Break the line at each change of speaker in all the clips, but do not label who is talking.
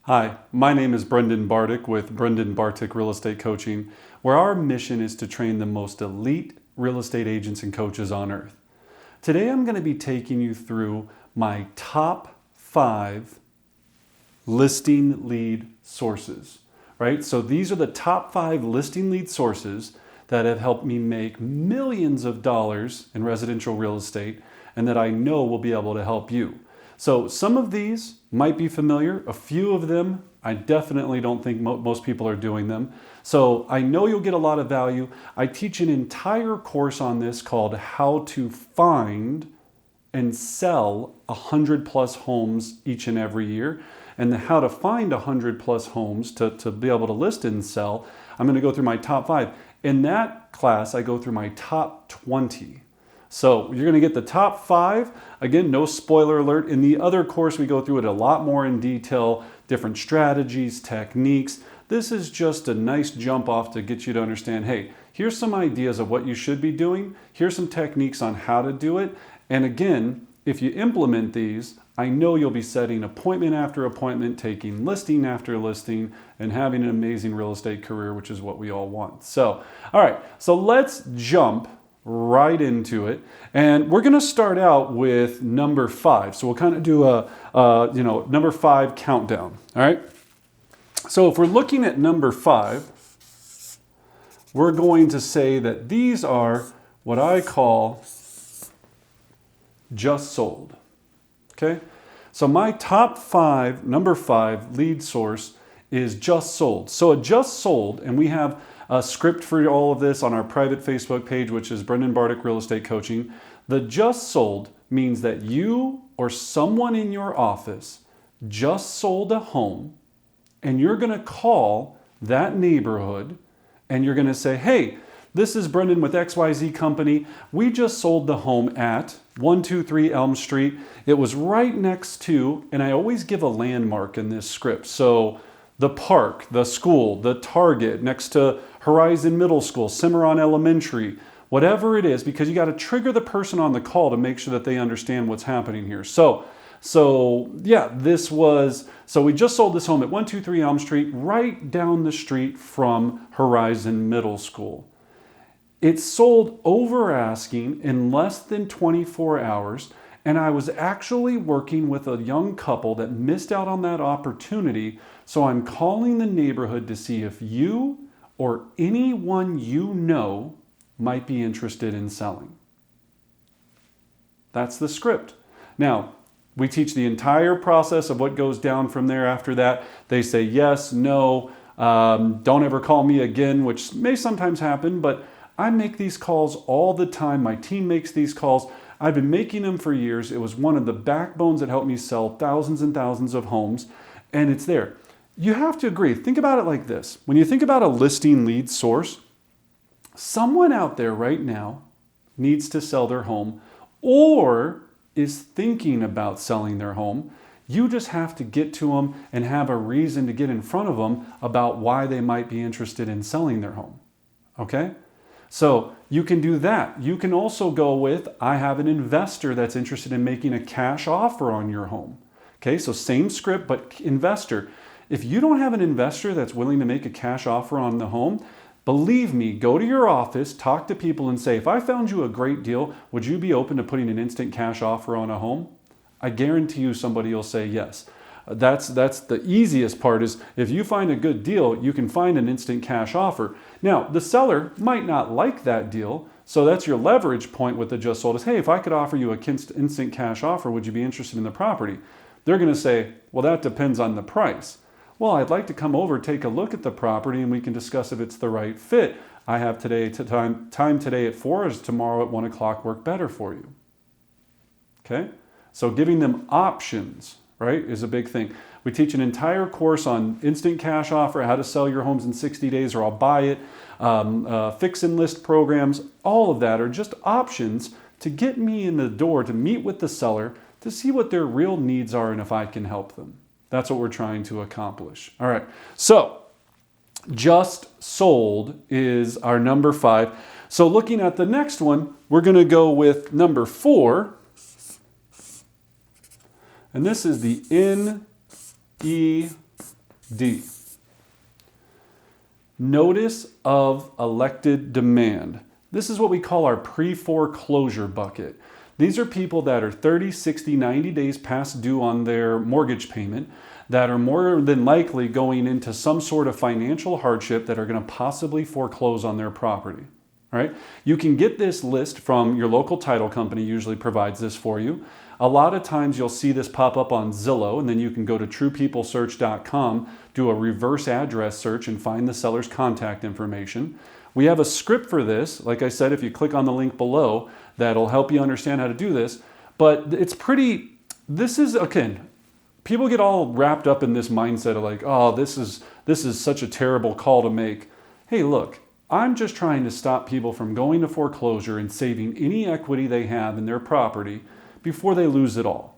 Hi, my name is Brendan Bartik with Brendan Bartik Real Estate Coaching, where our mission is to train the most elite real estate agents and coaches on earth. Today I'm going to be taking you through my top 5 listing lead sources, right? So these are the top 5 listing lead sources that have helped me make millions of dollars in residential real estate and that I know will be able to help you. So some of these might be familiar. A few of them, I definitely don't think most people are doing them. So I know you'll get a lot of value. I teach an entire course on this called How to Find and Sell 100 plus homes each and every year. And the how to find 100 plus homes to be able to list and sell, I'm going to go through my top 5. In that class, I go through my top 20. So you're going to get the top 5. Again, no spoiler alert. In the other course, we go through it a lot more in detail, different strategies, techniques. This is just a nice jump off to get you to understand, hey, here's some ideas of what you should be doing. Here's some techniques on how to do it. And again, if you implement these, I know you'll be setting appointment after appointment, taking listing after listing, and having an amazing real estate career, which is what we all want. So, all right, so let's jump right into it. And we're going to start out with number 5. So we'll kind of do a number 5 countdown. All right. So if we're looking at number 5, we're going to say that these are what I call just sold. Okay. So my top 5, number 5 lead source is just sold. So a just sold, and we have a script for all of this on our private Facebook page, which is Brendan Bartik Real Estate Coaching. The just sold means that you or someone in your office just sold a home, and you're going to call that neighborhood and you're going to say, hey, this is Brendan with XYZ Company. We just sold the home at 123 Elm Street. It was right next to, and I always give a landmark in this script. So the park, the school, the Target, next to Horizon Middle School, Cimarron Elementary, whatever it is, because you got to trigger the person on the call to make sure that they understand what's happening here. So yeah, so we just sold this home at 123 Elm Street, right down the street from Horizon Middle School. It sold over asking in less than 24 hours. And I was actually working with a young couple that missed out on that opportunity. So I'm calling the neighborhood to see if you or anyone you know might be interested in selling. That's the script. Now, we teach the entire process of what goes down from there after that. They say yes, no, don't ever call me again, which may sometimes happen, but I make these calls all the time. My team makes these calls. I've been making them for years. It was one of the backbones that helped me sell thousands and thousands of homes, and it's there. You have to agree. Think about it like this. When you think about a listing lead source, someone out there right now needs to sell their home or is thinking about selling their home. You just have to get to them and have a reason to get in front of them about why they might be interested in selling their home. Okay? So you can do that. You can also go with, I have an investor that's interested in making a cash offer on your home. Okay, so same script, but investor. If you don't have an investor that's willing to make a cash offer on the home, believe me, go to your office, talk to people and say, if I found you a great deal, would you be open to putting an instant cash offer on a home? I guarantee you somebody will say yes. That's the easiest part is if you find a good deal, you can find an instant cash offer. Now, the seller might not like that deal, so that's your leverage point with the just sold is, hey, if I could offer you an instant cash offer, would you be interested in the property? They're going to say, well, that depends on the price. Well, I'd like to come over, take a look at the property, and we can discuss if it's the right fit. I have time today at 4, is tomorrow at 1 o'clock work better for you? Okay? So giving them options, right, is a big thing. We teach an entire course on instant cash offer, how to sell your homes in 60 days or I'll buy it, fix and list programs. All of that are just options to get me in the door to meet with the seller to see what their real needs are and if I can help them. That's what we're trying to accomplish. All right, so just sold is our number 5. So looking at the next one, we're going to go with number 4. And this is the NER D, notice of elected demand. This is what we call our pre-foreclosure bucket. These are people that are 30, 60, 90 days past due on their mortgage payment, that are more than likely going into some sort of financial hardship, that are going to possibly foreclose on their property. All right? You can get this list from your local title company, usually provides this for you. A lot of times you'll see this pop up on Zillow, and then you can go to truepeoplesearch.com, do a reverse address search, and find the seller's contact information. We have a script for this. Like I said, if you click on the link below, that'll help you understand how to do this. But it's pretty, this is, again, people get all wrapped up in this mindset of like, oh, this is such a terrible call to make. Hey, look, I'm just trying to stop people from going to foreclosure and saving any equity they have in their property before they lose it all.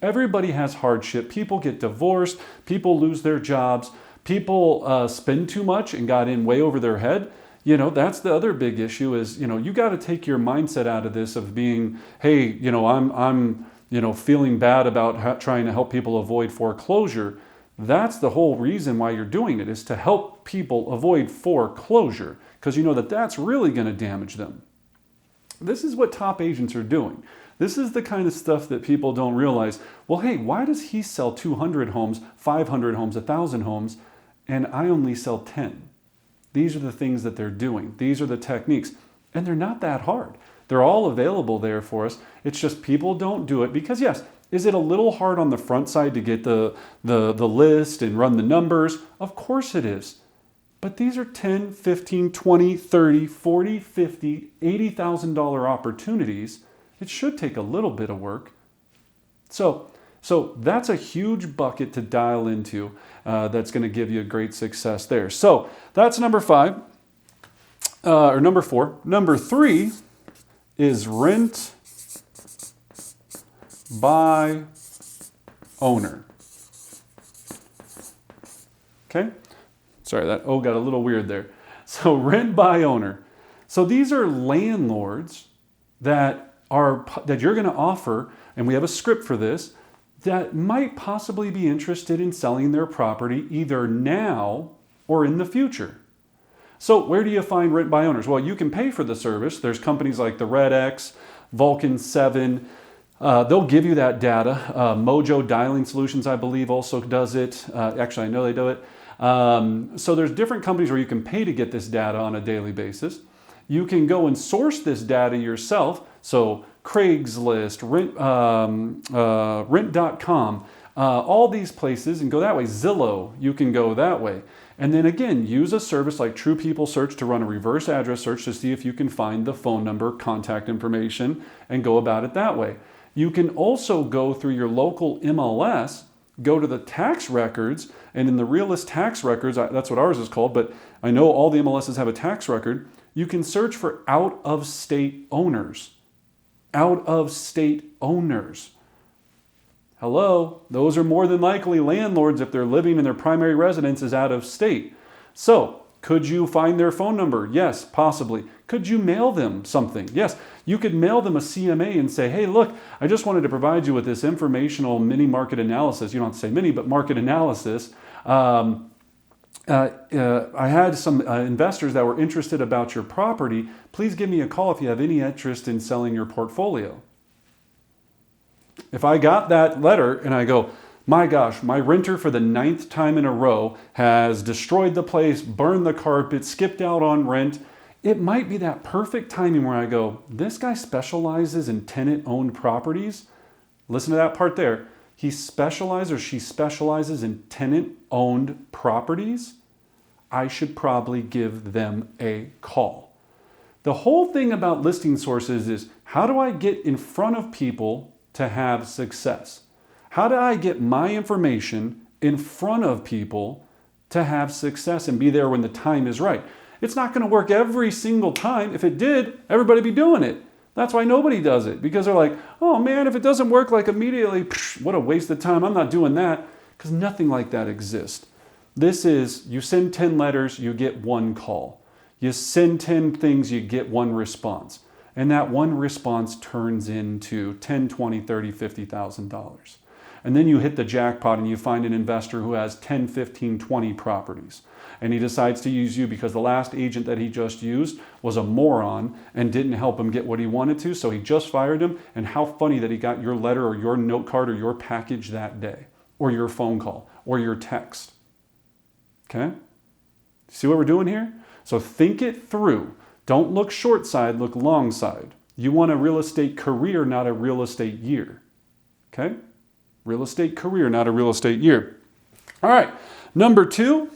Everybody has hardship. People get divorced. People lose their jobs. People spend too much and got in way over their head. You know, that's the other big issue is, you know, you got to take your mindset out of this of being, hey, you know, I'm feeling bad about trying to help people avoid foreclosure. That's the whole reason why you're doing it, is to help people avoid foreclosure, because you know that that's really going to damage them. This is what top agents are doing. This is the kind of stuff that people don't realize. Well, hey, why does he sell 200 homes, 500 homes, 1,000 homes, and I only sell 10? These are the things that they're doing. These are the techniques, and they're not that hard. They're all available there for us. It's just people don't do it because, yes, is it a little hard on the front side to get the list and run the numbers? Of course it is. But these are $10, $15, $20, $30, $40, $50, $80,000 opportunities. It should take a little bit of work. So that's a huge bucket to dial into that's going to give you a great success there. So that's number 5, or number 4. Number 3 is rent by owner. Okay? Sorry, that O got a little weird there. So rent by owner. So these are landlords that you're going to offer, and we have a script for this, that might possibly be interested in selling their property either now or in the future. So where do you find rent by owners? Well, you can pay for the service. There's companies like the Red X, Vulcan 7. They'll give you that data. Mojo Dialing Solutions, I believe, also does it. Actually, I know they do it. So there's different companies where you can pay to get this data on a daily basis. You can go and source this data yourself. So Craigslist, rent.com, all these places, and go that way. Zillow, you can go that way. And then again, use a service like True People Search to run a reverse address search to see if you can find the phone number, contact information, and go about it that way. You can also go through your local MLS, go to the tax records, and in the Realist tax records, that's what ours is called, but I know all the MLSs have a tax record. You can search for out-of-state owners. Out-of-state owners. Hello, those are more than likely landlords if they're living in their primary residence is out of state. So, could you find their phone number? Yes, possibly. Could you mail them something? Yes, you could mail them a CMA and say, hey, look, I just wanted to provide you with this informational mini market analysis. You don't have to say mini, but market analysis. I had some investors that were interested about your property. Please give me a call if you have any interest in selling your portfolio. If I got that letter and I go, my gosh, my renter for the 9th time in a row has destroyed the place, burned the carpet, skipped out on rent, it might be that perfect timing where I go, this guy specializes in tenant-owned properties. Listen to that part there. He specializes or she specializes in tenant-owned properties. I should probably give them a call. The whole thing about listing sources is, how do I get in front of people to have success? How do I get my information in front of people to have success and be there when the time is right? It's not going to work every single time. If it did, everybody would be doing it. That's why nobody does it, because they're like, oh man, if it doesn't work like immediately, what a waste of time. I'm not doing that, because nothing like that exists. This is, you send 10 letters, you get 1 call. You send 10 things, you get 1 response. And that 1 response turns into $10, $20, $30, $50,000. And then you hit the jackpot and you find an investor who has 10, 15, 20 properties. And he decides to use you because the last agent that he just used was a moron and didn't help him get what he wanted to, so he just fired him. And how funny that he got your letter or your note card or your package that day, or your phone call, or your text. Okay? See what we're doing here? So think it through. Don't look short side, look long side. You want a real estate career, not a real estate year. Okay? Real estate career, not a real estate year. All right. Number 2.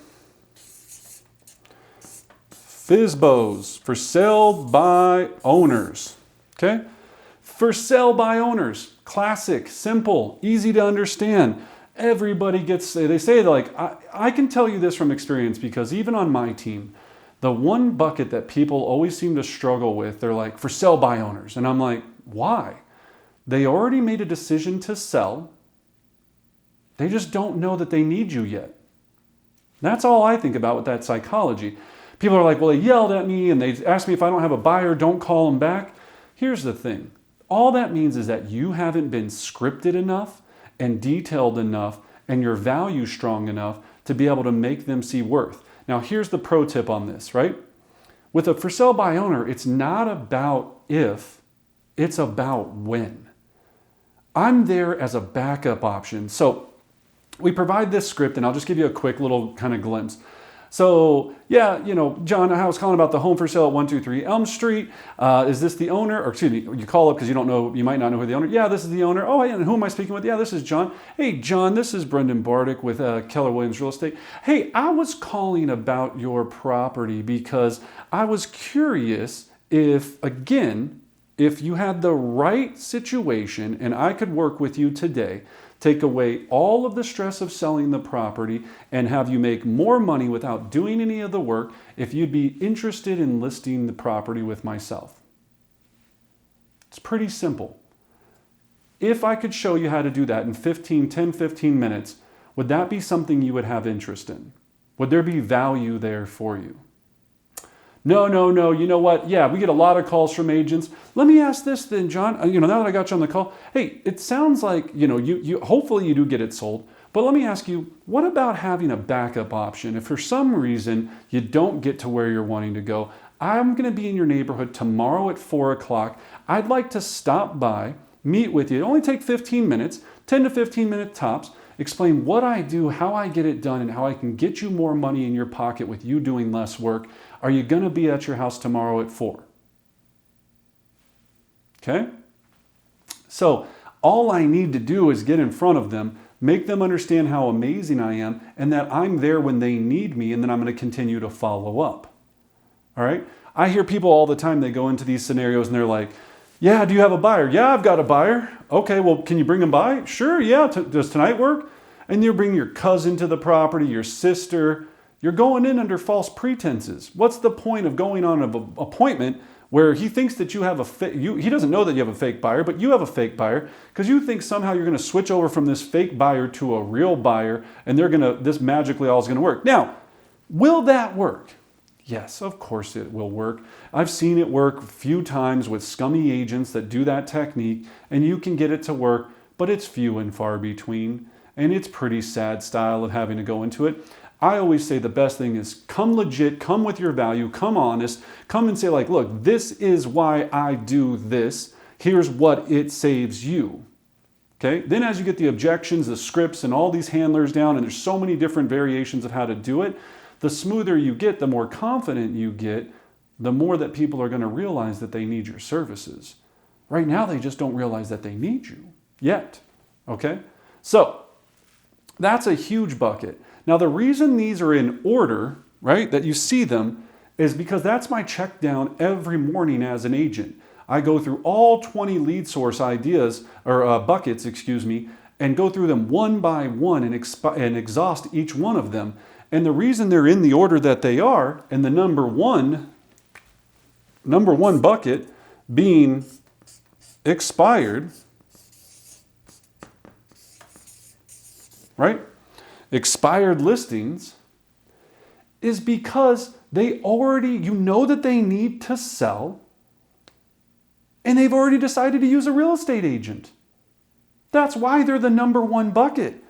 FSBOs, for sale by owners. Okay? For sale by owners. Classic, simple, easy to understand. Everybody gets, they say like, I can tell you this from experience because even on my team, the one bucket that people always seem to struggle with, they're like, for sale by owners. And I'm like, why? They already made a decision to sell. They just don't know that they need you yet. That's all I think about with that psychology. People are like, well, they yelled at me and they asked me if I don't have a buyer, don't call them back. Here's the thing. All that means is that you haven't been scripted enough and detailed enough and your value strong enough to be able to make them see worth. Now, here's the pro tip on this, right? With a for sale by owner, it's not about if, it's about when. I'm there as a backup option. So we provide this script, and I'll just give you a quick little kind of glimpse. So, yeah, John, I was calling about the home for sale at 123 Elm Street. Is this the owner? Or excuse me, you call up because you don't know, you might not know who the owner. Yeah, this is the owner. Oh, and who am I speaking with? Yeah, this is John. Hey, John, this is Brendan Bardick with Keller Williams Real Estate. Hey, I was calling about your property because I was curious if you had the right situation and I could work with you today, take away all of the stress of selling the property and have you make more money without doing any of the work, if you'd be interested in listing the property with myself. It's pretty simple. If I could show you how to do that in 15 minutes, would that be something you would have interest in? Would there be value there for you? No. You know what? Yeah, we get a lot of calls from agents. Let me ask this then, John. Now that I got you on the call, hey, it sounds like, you hopefully you do get it sold. But let me ask you, what about having a backup option? If for some reason you don't get to where you're wanting to go, I'm going to be in your neighborhood tomorrow at 4 o'clock. I'd like to stop by, meet with you. It only take 15 minutes, 10 to 15 minute tops. Explain what I do, how I get it done, and how I can get you more money in your pocket with you doing less work. Are you going to be at your house tomorrow at 4? Okay? So all I need to do is get in front of them, make them understand how amazing I am, and that I'm there when they need me, and then I'm going to continue to follow up. All right? I hear people all the time, they go into these scenarios and they're like, yeah, do you have a buyer? Yeah, I've got a buyer. Okay, well, can you bring them by? Sure, yeah. Does tonight work? And you bring your cousin to the property, your sister. You're going in under false pretenses. What's the point of going on an appointment where he thinks that you have he doesn't know that you have a fake buyer, but you have a fake buyer because you think somehow you're going to switch over from this fake buyer to a real buyer and this magically all is going to work. Now, will that work? Yes, of course it will work. I've seen it work a few times with scummy agents that do that technique, and you can get it to work, but it's few and far between, and it's pretty sad style of having to go into it. I always say the best thing is come legit, come with your value, come honest, come and say like, look, this is why I do this. Here's what it saves you. Okay? Then as you get the objections, the scripts, and all these handlers down, and there's so many different variations of how to do it, the smoother you get, the more confident you get, the more that people are going to realize that they need your services. Right now, they just don't realize that they need you yet. Okay? So that's a huge bucket. Now, the reason these are in order, right, that you see them, is because that's my check down every morning as an agent. I go through all 20 lead source ideas, or buckets, and go through them one by one and exhaust each one of them. And the reason they're in the order that they are, and the number one bucket being expired, right? Expired listings, is because they already, you know that they need to sell, and they've already decided to use a real estate agent. That's why they're the number one bucket.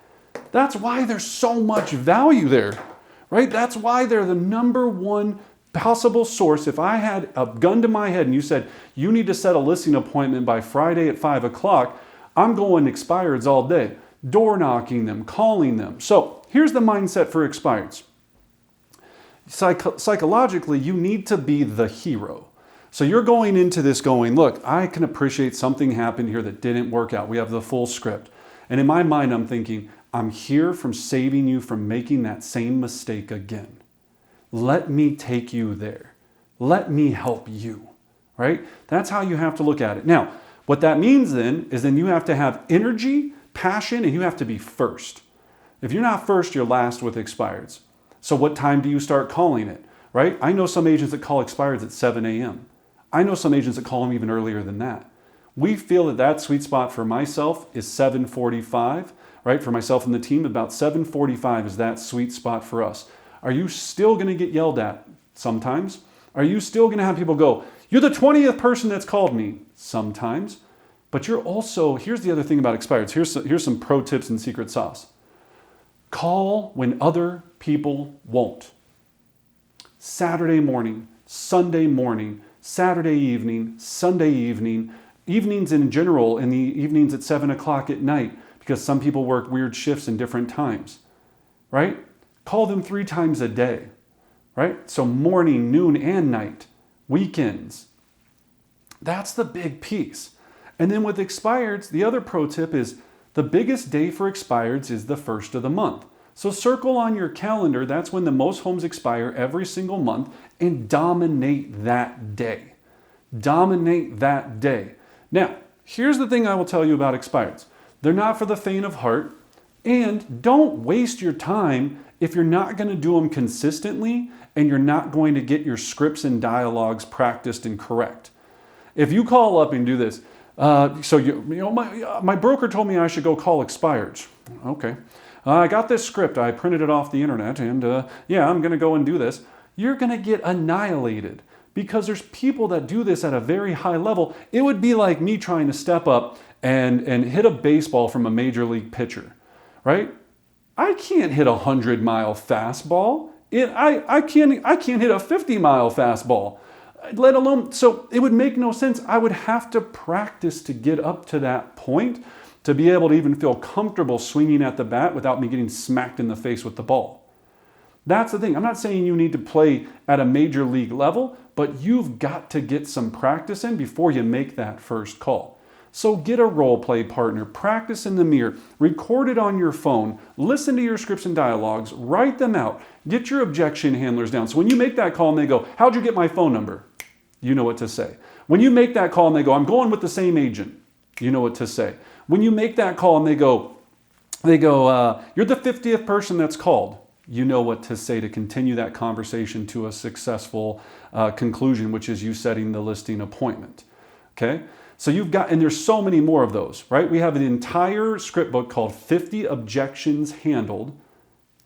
That's why there's so much value there, right? That's why they're the number one possible source. If I had a gun to my head and you said, you need to set a listing appointment by Friday at 5 o'clock, I'm going expireds all day, door knocking them, calling them. So here's the mindset for expireds. Psychologically, you need to be the hero. So you're going into this going, look, I can appreciate something happened here that didn't work out. We have the full script. And in my mind, I'm thinking, I'm here from saving you from making that same mistake again. Let me take you there. Let me help you, right? That's how you have to look at it. Now, what that means then is then you have to have energy, passion, and you have to be first. If you're not first, you're last with expireds. So what time do you start calling it, right? I know some agents that call expireds at 7 a.m. I know some agents that call them even earlier than that. We feel that sweet spot for myself is 7:45, right? For myself and the team, about 7:45 is that sweet spot for us. Are you still going to get yelled at? Sometimes. Are you still going to have people go, you're the 20th person that's called me? Sometimes. But you're also, here's the other thing about expireds. Here's some pro tips and secret sauce. Call when other people won't. Saturday morning, Sunday morning, Saturday evening, Sunday evening, evenings in general, in the evenings at 7 o'clock at night, because some people work weird shifts in different times, right? Call them 3 times a day, right? So morning, noon, and night, weekends. That's the big piece. And then with expireds, the other pro tip is the biggest day for expireds is the first of the month. So circle on your calendar, that's when the most homes expire every single month, and dominate that day. Dominate that day. Now, here's the thing I will tell you about expireds. They're not for the faint of heart, and don't waste your time if you're not going to do them consistently and you're not going to get your scripts and dialogues practiced and correct. If you call up and do this, my broker told me I should go call expireds. Okay. I got this script. I printed it off the internet and I'm going to go and do this. You're going to get annihilated because there's people that do this at a very high level. It would be like me trying to step up and hit a baseball from a major league pitcher, right? I can't hit a 100-mile fastball. I can't hit a 50-mile fastball, let alone, so it would make no sense. I would have to practice to get up to that point to be able to even feel comfortable swinging at the bat without me getting smacked in the face with the ball. That's the thing. I'm not saying you need to play at a major league level, but you've got to get some practice in before you make that first call. So get a role play partner, practice in the mirror, record it on your phone, listen to your scripts and dialogues, write them out, get your objection handlers down. So when you make that call and they go, how'd you get my phone number? You know what to say. When you make that call and they go, I'm going with the same agent, you know what to say. When you make that call and they go, you're the 50th person that's called, you know what to say to continue that conversation to a successful conclusion, which is you setting the listing appointment. Okay? So you've got, and there's so many more of those, right? We have an entire script book called 50 Objections Handled.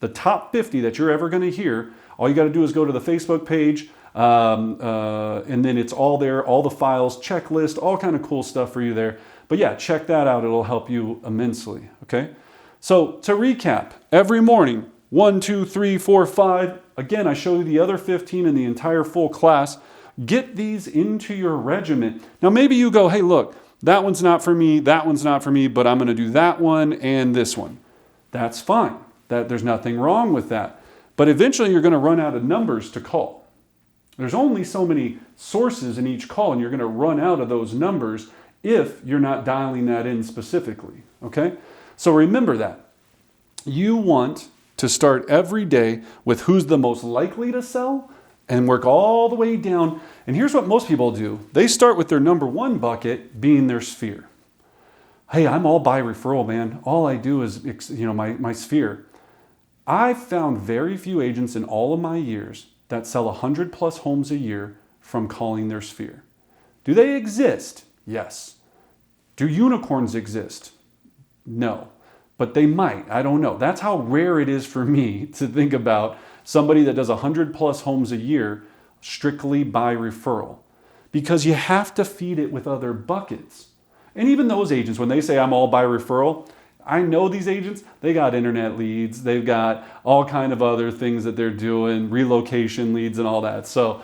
The top 50 that you're ever going to hear, all you got to do is go to the Facebook page, and then it's all there, all the files, checklist, all kind of cool stuff for you there. But yeah, check that out. It'll help you immensely, okay? So to recap, every morning, 1, 2, 3, 4, 5. Again, I show you the other 15 in the entire full class. Get these into your regimen. Now, maybe you go, hey, look, that one's not for me, that one's not for me, but I'm going to do that one and this one. That's fine. There's nothing wrong with that. But eventually, you're going to run out of numbers to call. There's only so many sources in each call, and you're going to run out of those numbers if you're not dialing that in specifically, okay? So remember that. You want to start every day with who's the most likely to sell and work all the way down. And here's what most people do. They start with their number one bucket being their sphere. Hey, I'm all by referral, man. All I do is, my sphere. I've found very few agents in all of my years that sell 100 plus homes a year from calling their sphere. Do they exist? Yes. Do unicorns exist? No. But they might. I don't know. That's how rare it is for me to think about somebody that does 100 plus homes a year strictly by referral. Because you have to feed it with other buckets. And even those agents, when they say I'm all by referral, I know these agents, they got internet leads, they've got all kind of other things that they're doing, relocation leads and all that. So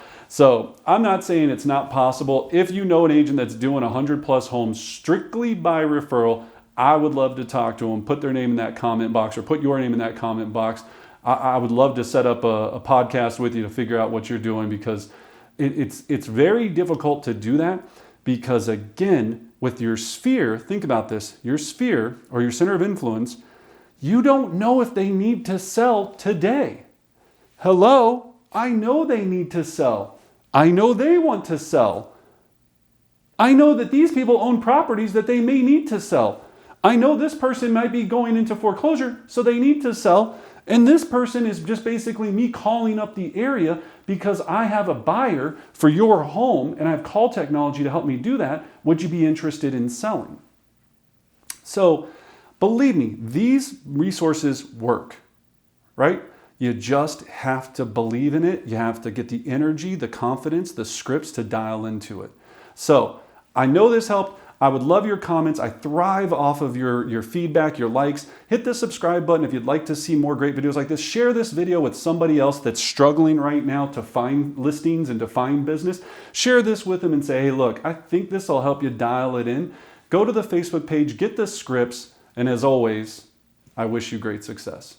I'm not saying it's not possible. If you know an agent that's doing 100+ homes strictly by referral, I would love to talk to them. Put their name in that comment box, or put your name in that comment box. I would love to set up a podcast with you to figure out what you're doing, because it's very difficult to do that, because again, with your sphere, think about this, your sphere or your center of influence, you don't know if they need to sell today. Hello, I know they need to sell. I know they want to sell. I know that these people own properties that they may need to sell. I know this person might be going into foreclosure, so they need to sell. And this person is just basically me calling up the area because I have a buyer for your home and I have call technology to help me do that. Would you be interested in selling? So believe me, these resources work, right? You just have to believe in it. You have to get the energy, the confidence, the scripts to dial into it. So I know this helped. I would love your comments. I thrive off of your feedback, your likes. Hit the subscribe button if you'd like to see more great videos like this. Share this video with somebody else that's struggling right now to find listings and to find business. Share this with them and say, hey, look, I think this will help you dial it in. Go to the Facebook page, get the scripts, and as always, I wish you great success.